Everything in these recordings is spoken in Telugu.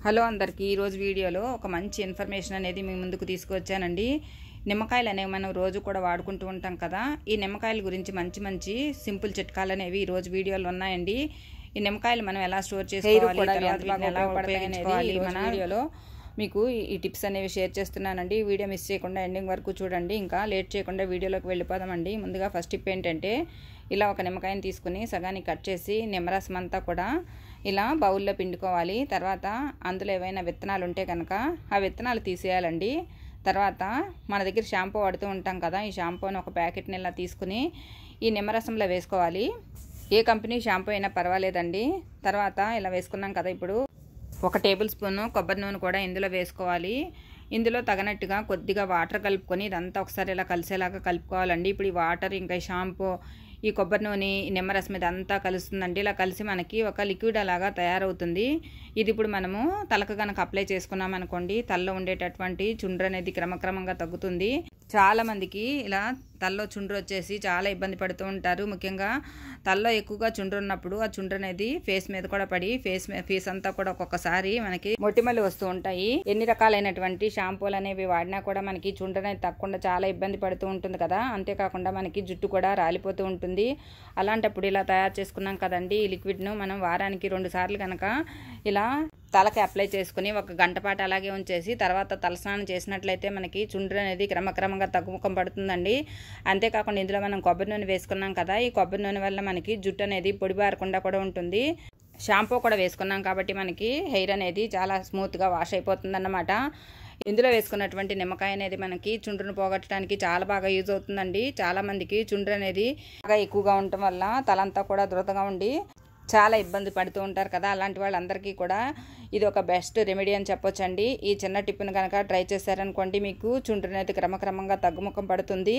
హలో అందరికీ ఈరోజు వీడియోలో ఒక మంచి ఇన్ఫర్మేషన్ అనేది మీ ముందుకు తీసుకొచ్చానండి. నిమ్మకాయలు అనేవి మనం రోజు కూడా వాడుకుంటూ ఉంటాం కదా. ఈ నిమ్మకాయల గురించి మంచి సింపుల్ చిట్కాలు అనేవి ఈరోజు వీడియోలో ఉన్నాయండి. ఈ నిమ్మకాయలు మనం ఎలా స్టోర్ చేసుకోవాలి, ఎలా ఉపయోగించుకోవాలి మన వీడియోలో మీకు ఈ టిప్స్ అనేవి షేర్ చేస్తున్నానండి. వీడియో మిస్ చేయకుండా ఎండింగ్ వరకు చూడండి. ఇంకా లేట్ చేయకుండా వీడియోలోకి వెళ్ళిపోదామండి. ముందుగా ఫస్ట్ టిప్ ఏంటంటే, ఇలా ఒక నిమ్మకాయని తీసుకుని సగానికి కట్ చేసి నిమ్మరసం అంతా కూడా ఇలా బౌల్లో పిండుకోవాలి. తర్వాత అందులో ఏవైనా విత్తనాలు ఉంటే కనుక ఆ విత్తనాలు తీసేయాలండి. తర్వాత మన దగ్గర షాంపూ వాడుతూ ఉంటాం కదా, ఈ షాంపూని ఒక ప్యాకెట్ని ఇలా తీసుకుని ఈ నిమ్మరసంలో వేసుకోవాలి. ఏ కంపెనీ షాంపూ అయినా పర్వాలేదండి. తర్వాత ఇలా వేసుకున్నాం కదా, ఇప్పుడు 1 టేబుల్ స్పూన్ కొబ్బరి నూనె కూడా ఇందులో వేసుకోవాలి. ఇందులో తగినట్టుగా కొద్దిగా వాటర్ కలుపుకొని ఇదంతా ఒకసారి ఇలా కలిసేలాగా కలుపుకోవాలండి. ఇప్పుడు ఈ వాటర్ ఇంకా ఈ షాంపూ, ఈ కొబ్బరి నూనె, నిమ్మరసం ఇదంతా కలుస్తుందండి. ఇలా కలిసి మనకి ఒక లిక్విడ్ అలాగా తయారవుతుంది. ఇది ఇప్పుడు మనము తలకు కనుక అప్లై చేసుకున్నాం అనుకోండి, తలలో ఉండేటటువంటి చుండ్రు అనేది క్రమక్రమంగా తగ్గుతుంది. చాలా మందికి ఇలా తలలో చుండ్రు వచ్చేసి చాలా ఇబ్బంది పడుతూ ఉంటారు. ముఖ్యంగా తలలో ఎక్కువగా చుండ్రు ఉన్నప్పుడు ఆ చుండ్రు అనేది ఫేస్ మీద కూడా పడి ఫేస్ అంతా కూడా ఒక్కొక్కసారి మనకి మొటిమలు వస్తూ ఉంటాయి. ఎన్ని రకాలైనటువంటి షాంపూలు అనేవి వాడినా కూడా మనకి చుండ్రు అనేది తగ్గకుండా చాలా ఇబ్బంది పడుతూ ఉంటుంది కదా. అంతేకాకుండా మనకి జుట్టు కూడా రాలిపోతూ ఉంటుంది. అలాంటప్పుడు ఇలా తయారు చేసుకున్నాం కదండి, ఈ లిక్విడ్ను మనం వారానికి 2 సార్లు కనుక ఇలా తలకి అప్లై చేసుకుని 1 గంట పాటు అలాగే ఉంచేసి తర్వాత తలస్నానం చేసినట్లయితే మనకి చుండ్రు అనేది క్రమక్రమంగా తగ్గుముఖం పడుతుందండి. అంతేకాకుండా ఇందులో మనం కొబ్బరి నూనె వేసుకున్నాం కదా, ఈ కొబ్బరి నూనె వల్ల మనకి జుట్టు అనేది పొడిబారకుండా కూడా ఉంటుంది. షాంపూ కూడా వేసుకున్నాం కాబట్టి మనకి హెయిర్ అనేది చాలా స్మూత్గా వాష్ అయిపోతుంది అన్నమాట. ఇందులో వేసుకున్నటువంటి నిమ్మకాయ అనేది మనకి చుండ్రును పోగొట్టడానికి చాలా బాగా యూజ్ అవుతుందండి. చాలా మందికి చుండ్రు అనేది బాగా ఎక్కువగా ఉండటం వల్ల తలంతా కూడా దురదగా ఉండి చాలా ఇబ్బంది పడుతూ ఉంటారు కదా. అలాంటి వాళ్ళందరికీ కూడా ఇది ఒక బెస్ట్ రెమెడీ అని చెప్పొచ్చండి. ఈ చిన్న టిప్ను కనుక ట్రై చేశారనుకోండి, మీకు చుండ్రు అనేది క్రమక్రమంగా తగ్గుముఖం పడుతుంది.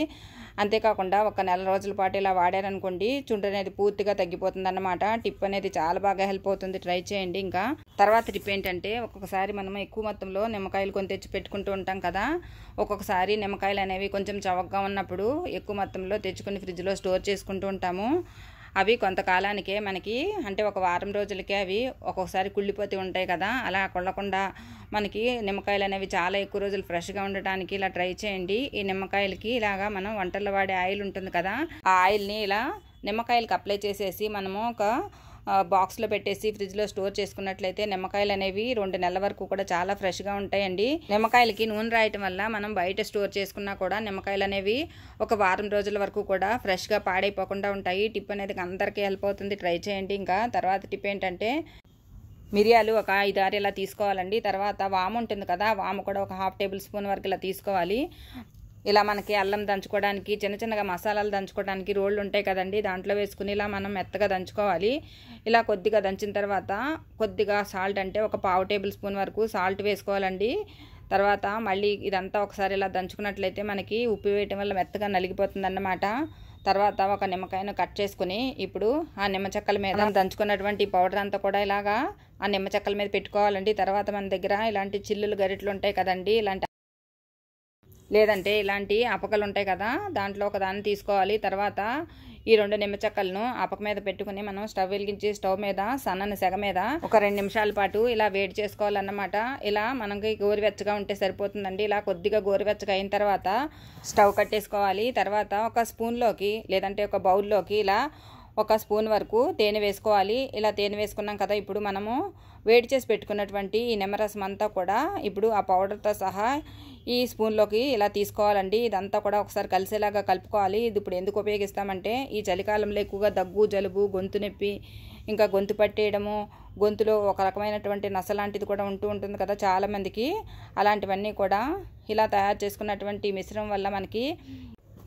అంతేకాకుండా 1 నెల రోజుల పాటు ఇలా వాడారనుకోండి, చుండ్రు అనేది పూర్తిగా తగ్గిపోతుంది అన్నమాట. టిప్ అనేది చాలా బాగా హెల్ప్ అవుతుంది, ట్రై చేయండి. ఇంకా తర్వాత టిప్ ఏంటంటే, ఒక్కొక్కసారి మనం ఎక్కువ మొత్తంలో నిమ్మకాయలు కొని తెచ్చి పెట్టుకుంటూ ఉంటాం కదా. ఒక్కొక్కసారి నిమ్మకాయలు అనేవి కొంచెం చవకగా ఉన్నప్పుడు ఎక్కువ మొత్తంలో తెచ్చుకుని ఫ్రిడ్జ్లో స్టోర్ చేసుకుంటూ ఉంటాము. అవి కొంతకాలానికే మనకి, అంటే 1 వారం రోజులకే అవి ఒక్కొక్కసారి కుళ్ళిపోతూ ఉంటాయి కదా. అలా కుళ్ళకుండా మనకి నిమ్మకాయలు అనేవి చాలా ఎక్కువ రోజులు ఫ్రెష్గా ఉండటానికి ఇలా ట్రై చేయండి. ఈ నిమ్మకాయలకి ఇలాగా మనం వంటల్లో వాడే ఆయిల్ ఉంటుంది కదా, ఆ ఆయిల్ని ఇలా నిమ్మకాయలకి అప్లై చేసేసి మనము ఒక బాక్స్లో పెట్టేసి ఫ్రిడ్జ్లో స్టోర్ చేసుకున్నట్లయితే నిమ్మకాయలు అనేవి 2 నెలల వరకు కూడా చాలా ఫ్రెష్గా ఉంటాయండి. నిమ్మకాయలకి నూనె రాయటం వల్ల మనం బయట స్టోర్ చేసుకున్నా కూడా నిమ్మకాయలు అనేవి 1 వారం రోజుల వరకు కూడా ఫ్రెష్గా పాడైపోకుండా ఉంటాయి. టిప్ అనేది అందరికీ హెల్ప్ అవుతుంది, ట్రై చేయండి. ఇంకా తర్వాత టిప్ ఏంటంటే, మిరియాలు ఒక 5-6 ఇలా తీసుకోవాలండి. తర్వాత వాము ఉంటుంది కదా, వాము కూడా ఒక 1/2 టేబుల్ స్పూన్ వరకు ఇలా తీసుకోవాలి. ఇలా మనకి అల్లం దంచుకోవడానికి, చిన్నగా మసాలాలు దంచుకోవడానికి రోళ్ళు ఉంటాయి కదండి, దాంట్లో వేసుకుని ఇలా మనం మెత్తగా దంచుకోవాలి. ఇలా కొద్దిగా దంచిన తర్వాత కొద్దిగా సాల్ట్, అంటే ఒక 1/2 టేబుల్ స్పూన్ వరకు సాల్ట్ వేసుకోవాలండి. తర్వాత మళ్ళీ ఇదంతా ఒకసారి ఇలా దంచుకున్నట్లయితే మనకి ఉప్పు వేయటం వల్ల మెత్తగా నలిగిపోతుంది అన్నమాట. తర్వాత 1 నిమ్మకాయను కట్ చేసుకుని ఇప్పుడు ఆ నిమ్మ చెక్కల మీద దంచుకున్నటువంటి పౌడర్ అంతా కూడా ఇలాగా ఆ నిమ్మ చెక్కల మీద పెట్టుకోవాలండి. తర్వాత మన దగ్గర ఇలాంటి చిల్లులు గరిటలు ఉంటాయి కదండి, లేదంటే ఇలాంటి అపకలు ఉంటాయి కదా, దాంట్లో ఒక దాన్ని తీసుకోవాలి. తర్వాత ఈ 2 నిమ్మ చెక్కలను అపక మీద పెట్టుకుని మనం స్టవ్ వెలిగించి స్టవ్ మీద సన్నని సెగ మీద ఒక 2 నిమిషాల పాటు ఇలా వేడి చేసుకోవాలన్నమాట. ఇలా మనకి గోరువెచ్చగా ఉంటే సరిపోతుందండి. ఇలా కొద్దిగా గోరువెచ్చగా అయిన తర్వాత స్టవ్ కట్టేసుకోవాలి. తర్వాత ఒక స్పూన్లోకి లేదంటే ఒక బౌల్లోకి ఇలా 1 స్పూన్ వరకు తేనె వేసుకోవాలి. ఇలా తేనె వేసుకున్నాం కదా, ఇప్పుడు మనము వేడి చేసి పెట్టుకున్నటువంటి ఈ నిమ్మరసం అంతా కూడా ఇప్పుడు ఆ పౌడర్తో సహా ఈ స్పూన్లోకి ఇలా తీసుకోవాలండి. ఇదంతా కూడా ఒకసారి కలిసేలాగా కలుపుకోవాలి. ఇది ఇప్పుడు ఎందుకు ఉపయోగిస్తామంటే, ఈ చలికాలంలో ఎక్కువగా దగ్గు, జలుబు, గొంతు నొప్పి, ఇంకా గొంతు పట్టేయడము, గొంతులో ఒక రకమైనటువంటి నస లాంటిది కూడా ఉంటుంది కదా చాలామందికి. అలాంటివన్నీ కూడా ఇలా తయారు చేసుకున్నటువంటి మిశ్రమం వల్ల మనకి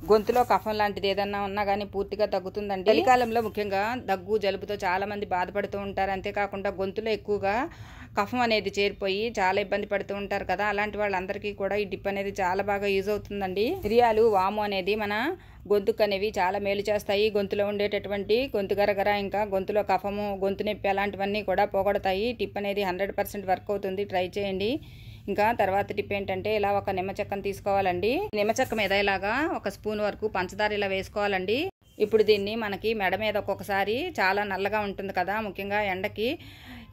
గొంతులో కఫం లాంటిది ఏదన్నా ఉన్నా కానీ పూర్తిగా తగ్గుతుందండి. చలికాలంలో ముఖ్యంగా దగ్గు, జలుబుతో చాలా మంది బాధపడుతూ ఉంటారు. అంతేకాకుండా గొంతులో ఎక్కువగా కఫం అనేది చేరిపోయి చాలా ఇబ్బంది పడుతూ ఉంటారు కదా. అలాంటి వాళ్ళందరికీ కూడా ఈ టిప్ అనేది చాలా బాగా యూజ్ అవుతుందండి. మిరియాలు, వాము అనేది మన గొంతుకు అనేవి చాలా మేలు చేస్తాయి. గొంతులో ఉండేటటువంటి గొంతు గరగర, ఇంకా గొంతులో కఫము, గొంతు నొప్పి అలాంటివన్నీ కూడా పోగొడతాయి. టిప్ అనేది 100% వర్క్ అవుతుంది, ట్రై చేయండి. ఇంకా తర్వాత టిప్ ఏంటంటే, ఇలా 1 నిమ్మ చెక్కను తీసుకోవాలండి. నిమ్మ చెక్క మీద ఇలాగా 1 స్పూన్ వరకు పంచదార ఇలా వేసుకోవాలండి. ఇప్పుడు దీన్ని మనకి మెడ మీద ఒక్కొక్కసారి చాలా నల్లగా ఉంటుంది కదా, ముఖ్యంగా ఎండకి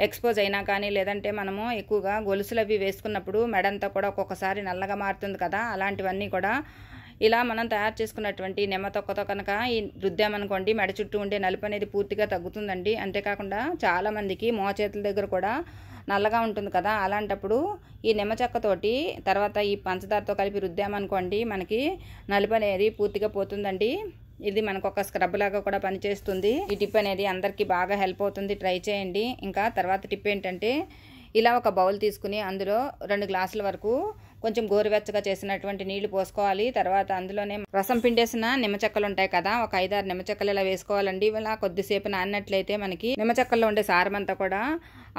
ఎక్స్పోజ్ అయినా కానీ లేదంటే మనము ఎక్కువగా గొలుసులు అవి వేసుకున్నప్పుడు మెడంతా కూడా ఒక్కొక్కసారి నల్లగా మారుతుంది కదా, అలాంటివన్నీ కూడా ఇలా మనం తయారు చేసుకున్నటువంటి నిమ్మ తొక్కతో కనుక ఈ రుద్దామనుకోండి మెడ చుట్టూ ఉండే నలుపు అనేది పూర్తిగా తగ్గుతుందండి. అంతేకాకుండా చాలామందికి మోచేతుల దగ్గర కూడా నల్లగా ఉంటుంది కదా, అలాంటప్పుడు ఈ నిమ్మ చెక్కతోటి తర్వాత ఈ పంచదారతో కలిపి రుద్దామనుకోండి మనకి నలుపు అనేది పూర్తిగా పోతుందండి. ఇది మనకు ఒక స్క్రబ్ లాగా కూడా పనిచేస్తుంది. ఈ టిప్ అనేది అందరికీ బాగా హెల్ప్ అవుతుంది, ట్రై చేయండి. ఇంకా తర్వాత టిప్ ఏంటంటే ఇలా ఒక బౌల్ తీసుకుని అందులో 2 గ్లాసుల వరకు కొంచెం గోరువెచ్చగా చేసినటువంటి నీళ్లు పోసుకోవాలి. తర్వాత అందులోనే రసం పిండేసిన నిమ్మ చెక్కలు ఉంటాయి కదా, ఒక 5-6 నిమ్మ చెక్కలు ఇలా వేసుకోవాలండి. ఇలా కొద్దిసేపు నానినట్లయితే మనకి నిమ్మ చెక్కల్లో ఉండే సారం అంతా కూడా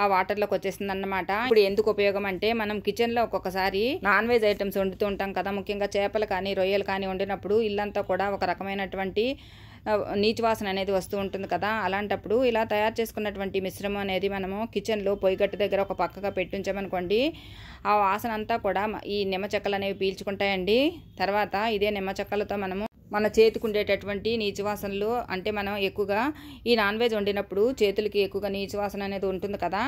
ఆ వాటర్లోకి వచ్చేస్తుంది అన్నమాట. ఇప్పుడు ఎందుకు ఉపయోగం అంటే మనం కిచెన్లో ఒక్కొక్కసారి నాన్ వెజ్ ఐటమ్స్ వండుతూ ఉంటాం కదా, ముఖ్యంగా చేపలు కానీ రొయ్యలు కానీ వండినప్పుడు ఇల్లంతా కూడా ఒక రకమైనటువంటి నీచు వాసన అనేది వస్తూ ఉంటుంది కదా, అలాంటప్పుడు ఇలా తయారు చేసుకున్నటువంటి మిశ్రమం అనేది మనము కిచెన్లో పొయ్యిగట్టు దగ్గర ఒక పక్కగా పెట్టించామనుకోండి ఆ వాసన అంతా కూడా ఈ నిమ్మ చెక్కలు అనేవి పీల్చుకుంటాయండి. తర్వాత ఇదే నిమ్మ చెక్కలతో మనము మన చేతికి ఉండేటటువంటి నీచు వాసనలు అంటే మనం ఎక్కువగా ఈ నాన్ వెజ్ వండినప్పుడు చేతులకి ఎక్కువగా నీచు వాసన అనేది ఉంటుంది కదా,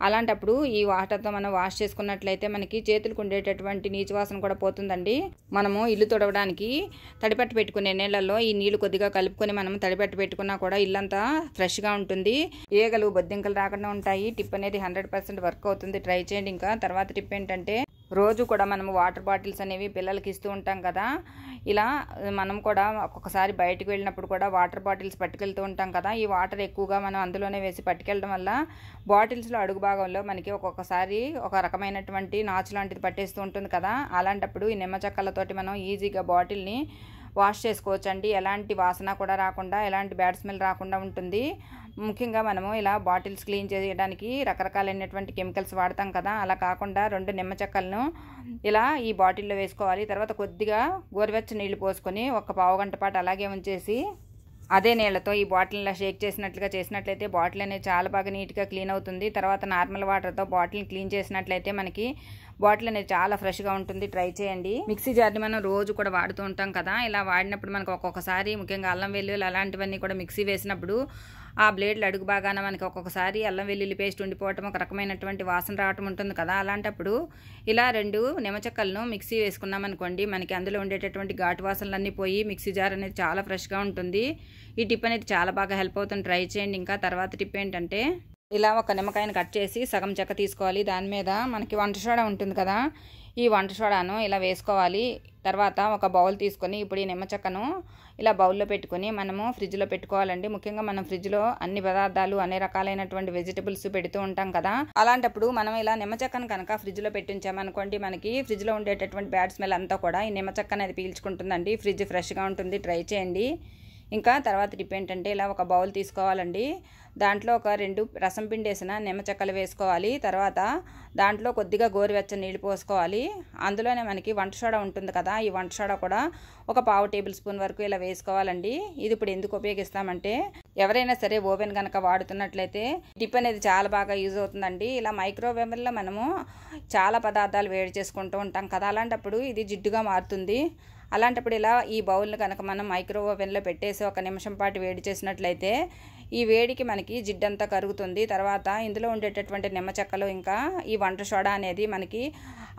అలాంటప్పుడు ఈ వాటర్తో మనం వాష్ చేసుకున్నట్లయితే మనకి చేతులకు ఉండేటటువంటి నీచు వాసన కూడా పోతుందండి. మనము ఇల్లు తుడవడానికి తడిపట్టు పెట్టుకునే నీళ్ళల్లో ఈ నీళ్లు కొద్దిగా కలుపుకొని మనం తడిపట్టు పెట్టుకున్నా కూడా ఇల్లంతా ఫ్రెష్గా ఉంటుంది, ఈగలు బొద్దింకలు రాకుండా ఉంటాయి. టిప్ అనేది 100% వర్క్ అవుతుంది, ట్రై చేయండి. ఇంకా తర్వాత టిప్ ఏంటంటే రోజు కూడా మనము వాటర్ బాటిల్స్ అనేవి పిల్లలకి ఇస్తూ ఉంటాం కదా, ఇలా మనం కూడా ఒక్కొక్కసారి బయటకు వెళ్ళినప్పుడు కూడా వాటర్ బాటిల్స్ పట్టుకెళ్తూ ఉంటాం కదా, ఈ వాటర్ ఎక్కువగా మనం అందులోనే వేసి పట్టుకెళ్ళడం వల్ల బాటిల్స్లో అడుగు భాగంలో మనకి ఒక్కొక్కసారి ఒక రకమైనటువంటి నాచు లాంటిది పట్టేస్తూ ఉంటుంది కదా, అలాంటప్పుడు ఈ నిమ్మ చెక్కలతోటి మనం ఈజీగా బాటిల్ని వాష్ చేసుకోవచ్చండి. ఎలాంటి వాసన కూడా రాకుండా ఎలాంటి బ్యాడ్ స్మెల్ రాకుండా ఉంటుంది. ముఖ్యంగా మనము ఇలా బాటిల్స్ క్లీన్ చేయడానికి రకరకాలైనటువంటి కెమికల్స్ వాడతాం కదా, అలా కాకుండా 2 నిమ్మ చెక్కలను ఇలా ఈ బాటిల్లో వేసుకోవాలి. తర్వాత కొద్దిగా గోరువెచ్చని నీళ్లు పోసుకొని ఒక పావు గంట పాటు అలాగే ఉంచేసి అదే నీళ్ళతో ఈ బాటిల్ ఇలా షేక్ చేసినట్లయితే బాటిల్ అనేది చాలా బాగా నీట్గా క్లీన్ అవుతుంది. తర్వాత నార్మల్ వాటర్తో బాటిల్ని క్లీన్ చేసినట్లయితే మనకి బాటిల్ అనేది చాలా ఫ్రెష్గా ఉంటుంది, ట్రై చేయండి. మిక్సీ జార్ని మనం రోజు కూడా వాడుతూ ఉంటాం కదా, ఇలా వాడినప్పుడు మనకు ఒక్కొక్కసారి ముఖ్యంగా అల్లం వెల్లుల్లి అలాంటివన్నీ కూడా మిక్సీ వేసినప్పుడు ఆ బ్లేడ్లు అడుగు బాగాన మనకి ఒక్కొక్కసారి అల్లం వెల్లుల్లి పేస్ట్ ఉండిపోవటం ఒక రకమైనటువంటి వాసన రావటం ఉంటుంది కదా, అలాంటప్పుడు ఇలా 2 నిమ్మ చెక్కలను మిక్సీ వేసుకున్నాం అనుకోండి మనకి అందులో ఉండేటటువంటి ఘాటు వాసనలన్నీ పోయి మిక్సీ జార్ అనేది చాలా ఫ్రెష్గా ఉంటుంది. ఈ టిప్ అనేది చాలా బాగా హెల్ప్ అవుతుంది, ట్రై చేయండి. ఇంకా తర్వాత టిప్ ఏంటంటే ఇలా ఒక నిమ్మకాయను కట్ చేసి సగం చెక్క తీసుకోవాలి, దాని మీద మనకి వంట సోడా ఉంటుంది కదా, ఈ వంట సోడాను ఇలా వేసుకోవాలి. తర్వాత ఒక బౌల్ తీసుకొని ఇప్పుడు ఈ నిమ్మ చెక్కను ఇలా బౌల్లో పెట్టుకొని మనము ఫ్రిడ్జ్లో పెట్టుకోవాలండి. ముఖ్యంగా మనం ఫ్రిడ్జ్లో అన్ని పదార్థాలు అన్ని రకాలైనటువంటి వెజిటబుల్స్ పెడుతూ ఉంటాం కదా, అలాంటప్పుడు మనం ఇలా నిమ్మ చెక్కను కనుక ఫ్రిడ్జ్లో పెట్టించామనుకోండి మనకి ఫ్రిడ్జ్లో ఉండేటటువంటి బ్యాడ్ స్మెల్ అంతా కూడా ఈ నిమ్మ చెక్క అనేది పీల్చుకుంటుందండి, ఫ్రిడ్జ్ ఫ్రెష్గా ఉంటుంది, ట్రై చేయండి. ఇంకా తర్వాత టిప్ ఏంటంటే ఇలా ఒక బౌల్ తీసుకోవాలండి, దాంట్లో ఒక 2 రసం పిండేసిన నిమ్మ చెక్కలు వేసుకోవాలి. తర్వాత దాంట్లో కొద్దిగా గోరువెచ్చని నీళ్ళు పోసుకోవాలి. అందులోనే మనకి వంట సోడా ఉంటుంది కదా, ఈ వంట సోడా కూడా ఒక పావు టేబుల్ స్పూన్ వరకు ఇలా వేసుకోవాలండి. ఇది ఇప్పుడు ఎందుకు ఉపయోగిస్తామంటే ఎవరైనా సరే ఓవెన్ కనుక వాడుతున్నట్లయితే టిప్ అనేది చాలా బాగా యూజ్ అవుతుందండి. ఇలా మైక్రోవేవ్లో మనము చాలా పదార్థాలు వేడి చేసుకుంటూ ఉంటాం కదా, అలాంటప్పుడు ఇది జిడ్డుగా మారుతుంది. అలాంటప్పుడు ఇలా ఈ బౌల్ని కనుక మనం మైక్రో ఓవెన్లో పెట్టేసి 1 నిమిషం పాటు వేడి చేసినట్లయితే ఈ వేడికి మనకి జిడ్డంతా కరుగుతుంది. తర్వాత ఇందులో ఉండేటటువంటి నిమ్మ చెక్కలు ఇంకా ఈ వంట సోడా అనేది మనకి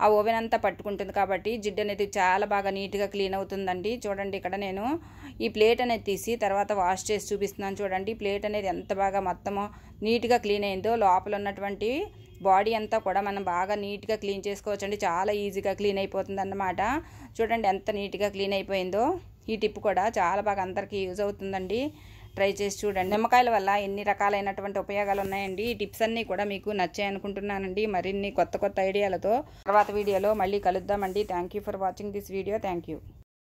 ఆ ఓవెన్ అంతా పట్టుకుంటుంది కాబట్టి జిడ్డు అనేది చాలా బాగా నీట్గా క్లీన్ అవుతుందండి. చూడండి ఇక్కడ నేను ఈ ప్లేట్ అనేది తీసి తర్వాత వాష్ చేసి చూపిస్తున్నాను. చూడండి ప్లేట్ అనేది ఎంత బాగా మొత్తము నీట్గా క్లీన్ అయిందో, లోపల ఉన్నటువంటి బాడీ అంతా కూడా మనం బాగా నీట్గా క్లీన్ చేసుకోవచ్చండి, చాలా ఈజీగా క్లీన్ అయిపోతుంది అన్నమాట. చూడండి ఎంత నీట్గా క్లీన్ అయిపోయిందో. ఈ టిప్ కూడా చాలా బాగా అందరికీ యూజ్ అవుతుందండి, ట్రై చేసి చూడండి. నిమ్మకాయల వల్ల ఎన్ని రకాలైనటువంటి ఉపయోగాలు ఉన్నాయండి. ఈ టిప్స్ అన్నీ కూడా మీకు నచ్చాయి అనుకుంటున్నానండి. మరిన్ని కొత్త ఐడియాలతో తర్వాత వీడియోలో మళ్ళీ కలుద్దామండి. Thank you for watching this video. Thank you.